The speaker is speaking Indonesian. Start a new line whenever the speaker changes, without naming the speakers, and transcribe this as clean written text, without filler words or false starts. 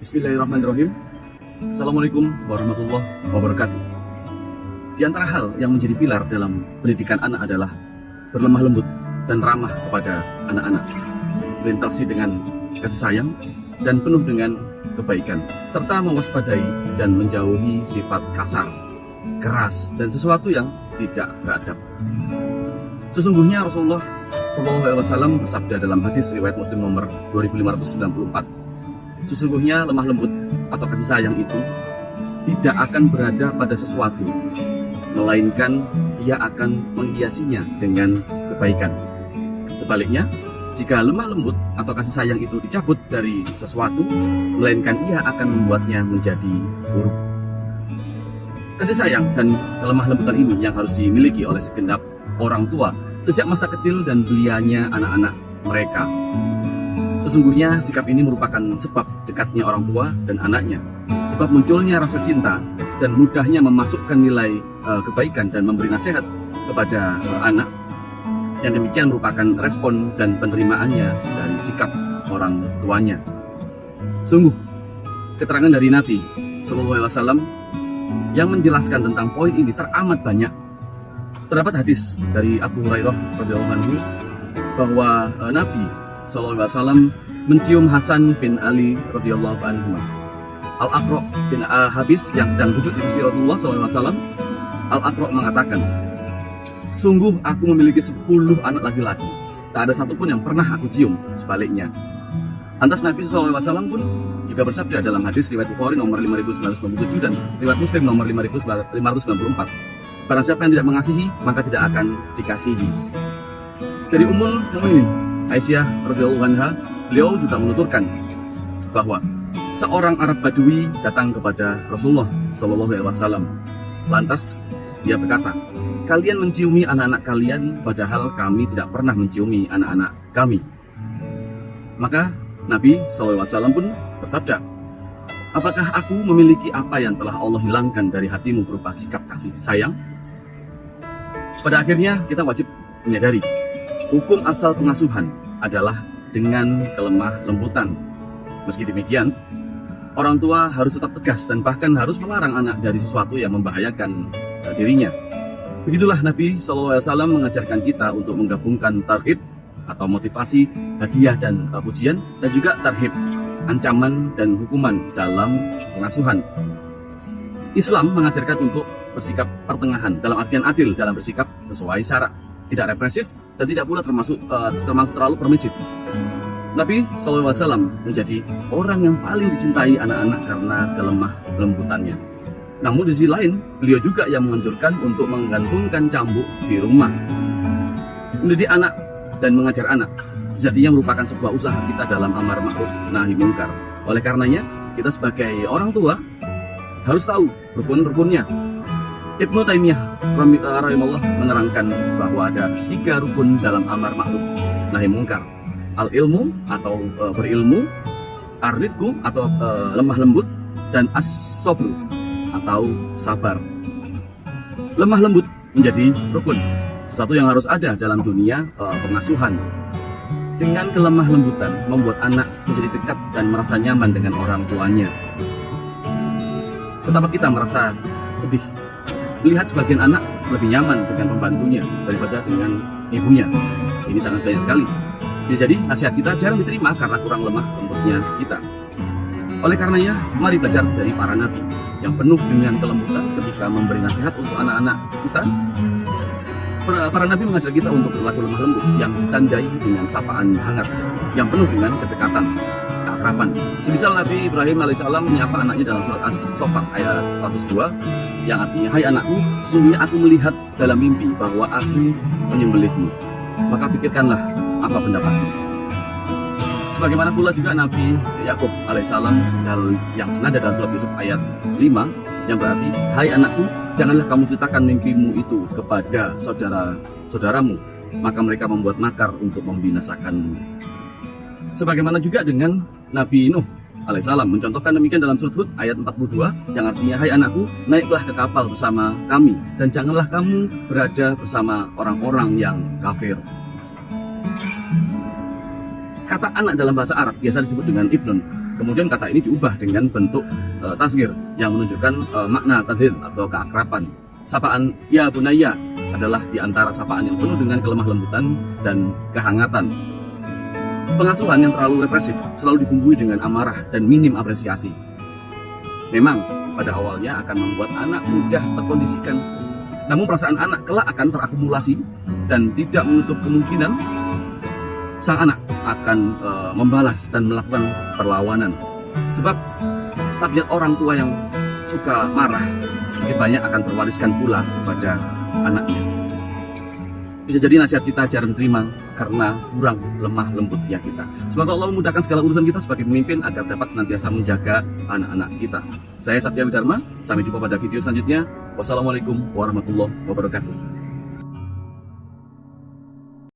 Bismillahirrahmanirrahim. Assalamualaikum warahmatullahi wabarakatuh. Di antara hal yang menjadi pilar dalam pendidikan anak adalah berlemah lembut dan ramah kepada anak-anak, berinteraksi dengan kasih sayang dan penuh dengan kebaikan, serta mewaspadai dan menjauhi sifat kasar, keras, dan sesuatu yang tidak beradab. Sesungguhnya Rasulullah SAW bersabda dalam hadis riwayat Muslim nomor 2594, sesungguhnya lemah lembut atau kasih sayang itu tidak akan berada pada sesuatu, melainkan ia akan menghiasinya dengan kebaikan. Sebaliknya, jika lemah lembut atau kasih sayang itu dicabut dari sesuatu, melainkan ia akan membuatnya menjadi buruk. Kasih sayang dan kelemah lembutan ini yang harus dimiliki oleh segenap orang tua sejak masa kecil dan belianya anak-anak mereka. Sesungguhnya sikap ini merupakan sebab dekatnya orang tua dan anaknya, sebab munculnya rasa cinta dan mudahnya memasukkan nilai kebaikan dan memberi nasihat kepada anak. Yang demikian merupakan respon dan penerimaannya dari sikap orang tuanya. Sungguh, keterangan dari Nabi SAW yang menjelaskan tentang poin ini teramat banyak. Terdapat hadis dari Abu Hurairah radhiyallahu anhu bahwa Nabi SAW mencium Hasan bin Ali radhiyallahu anhu. Al-Aqra bin Habis yang sedang duduk di sisi Rasulullah SAW, Al-Aqra mengatakan, sungguh aku memiliki 10 anak laki-laki, tak ada satupun yang pernah aku cium. Sebaliknya, lantas Nabi SAW pun juga bersabda dalam hadis riwayat Bukhari nomor 5997 dan riwayat Muslim nomor 5594, barang siapa yang tidak mengasihi, maka tidak akan dikasihi. Dari Ummul Mukminin Aisyah radhiyallahu anha, beliau juga menuturkan bahwa seorang Arab Badui datang kepada Rasulullah SAW. Lantas dia berkata, kalian menciumi anak-anak kalian, padahal kami tidak pernah menciumi anak-anak kami. Maka Nabi SAW pun bersabda, apakah aku memiliki apa yang telah Allah hilangkan dari hatimu berupa sikap kasih sayang? Pada akhirnya kita wajib menyadari hukum asal pengasuhan adalah dengan kelemah lembutan. Meski demikian, orang tua harus tetap tegas dan bahkan harus melarang anak dari sesuatu yang membahayakan dirinya. Begitulah Nabi SAW mengajarkan kita untuk menggabungkan tarhib atau motivasi, hadiah dan pujian, dan juga tarhib, ancaman dan hukuman dalam pengasuhan. Islam mengajarkan untuk bersikap pertengahan, dalam artian adil dalam bersikap sesuai syarak, tidak represif dan tidak pula termasuk terlalu permisif. Nabi SAW menjadi orang yang paling dicintai anak-anak karena kelemah lembutannya. Namun di sisi lain, beliau juga yang menganjurkan untuk menggantungkan cambuk di rumah. Mendidik anak dan mengajar anak sejatinya merupakan sebuah usaha kita dalam amar ma'ruf nahi munkar. Oleh karenanya, kita sebagai orang tua harus tahu rukun-rukunnya. Ibnu Taimiyah rahimahullah menerangkan bahwa ada 3 rukun dalam amar ma'ruf nahi munkar: al-ilmu atau berilmu, ar-rifqu atau lemah lembut, dan as-sabr atau sabar. Lemah lembut menjadi rukun, sesuatu yang harus ada dalam dunia pengasuhan. Dengan kelemah lembutan membuat anak menjadi dekat dan merasa nyaman dengan orang tuanya. Betapa kita merasa sedih melihat sebagian anak lebih nyaman dengan pembantunya daripada dengan ibunya. Ini sangat banyak sekali. Jadi nasihat kita jarang diterima karena kurang lemah lembutnya kita. Oleh karenanya, mari belajar dari para nabi yang penuh dengan kelembutan ketika memberi nasihat untuk anak-anak kita. Para nabi mengajar kita untuk berlaku lemah lembut yang ditandai dengan sapaan hangat, yang penuh dengan kedekatan, keakraban. Semisal Nabi Ibrahim alaihissalam menyapa anaknya dalam surat As-Saffat ayat 102, yang artinya, hai anakku, sesungguhnya aku melihat dalam mimpi bahwa aku menyembelihmu, maka pikirkanlah apa pendapatmu. Sebagaimana pula juga Nabi Yakub alaihissalam yang senada dalam surat Yusuf ayat 5, yang berarti, hai anakku, janganlah kamu ceritakan mimpimu itu kepada saudara-saudaramu, maka mereka membuat makar untuk membinasakanmu. Sebagaimana juga dengan Nabi Nuh alaihissalam mencontohkan demikian dalam surat Hud ayat 42, yang artinya, hai anakku, naiklah ke kapal bersama kami dan janganlah kamu berada bersama orang-orang yang kafir. Kata anak dalam bahasa Arab biasa disebut dengan ibnun, Kemudian kata ini diubah dengan bentuk tasghir yang menunjukkan makna tadhir atau keakraban. Sapaan ya bunaya adalah di antara sapaan yang penuh dengan kelemah lembutan dan kehangatan. Pengasuhan yang terlalu represif selalu dibumbui dengan amarah dan minim apresiasi. Memang pada awalnya akan membuat anak mudah terkondisikan, namun perasaan anak kelak akan terakumulasi dan tidak menutup kemungkinan sang anak akan membalas dan melakukan perlawanan. Sebab tabiat orang tua yang suka marah sedikit banyak akan terwariskan pula pada anaknya. Bisa jadi nasihat kita jarang terima karena kurang lemah lembut ya kita. Semoga Allah memudahkan segala urusan kita sebagai pemimpin agar dapat senantiasa menjaga anak-anak kita. Saya Satya Widharma, sampai jumpa pada video selanjutnya. Wassalamualaikum warahmatullahi wabarakatuh.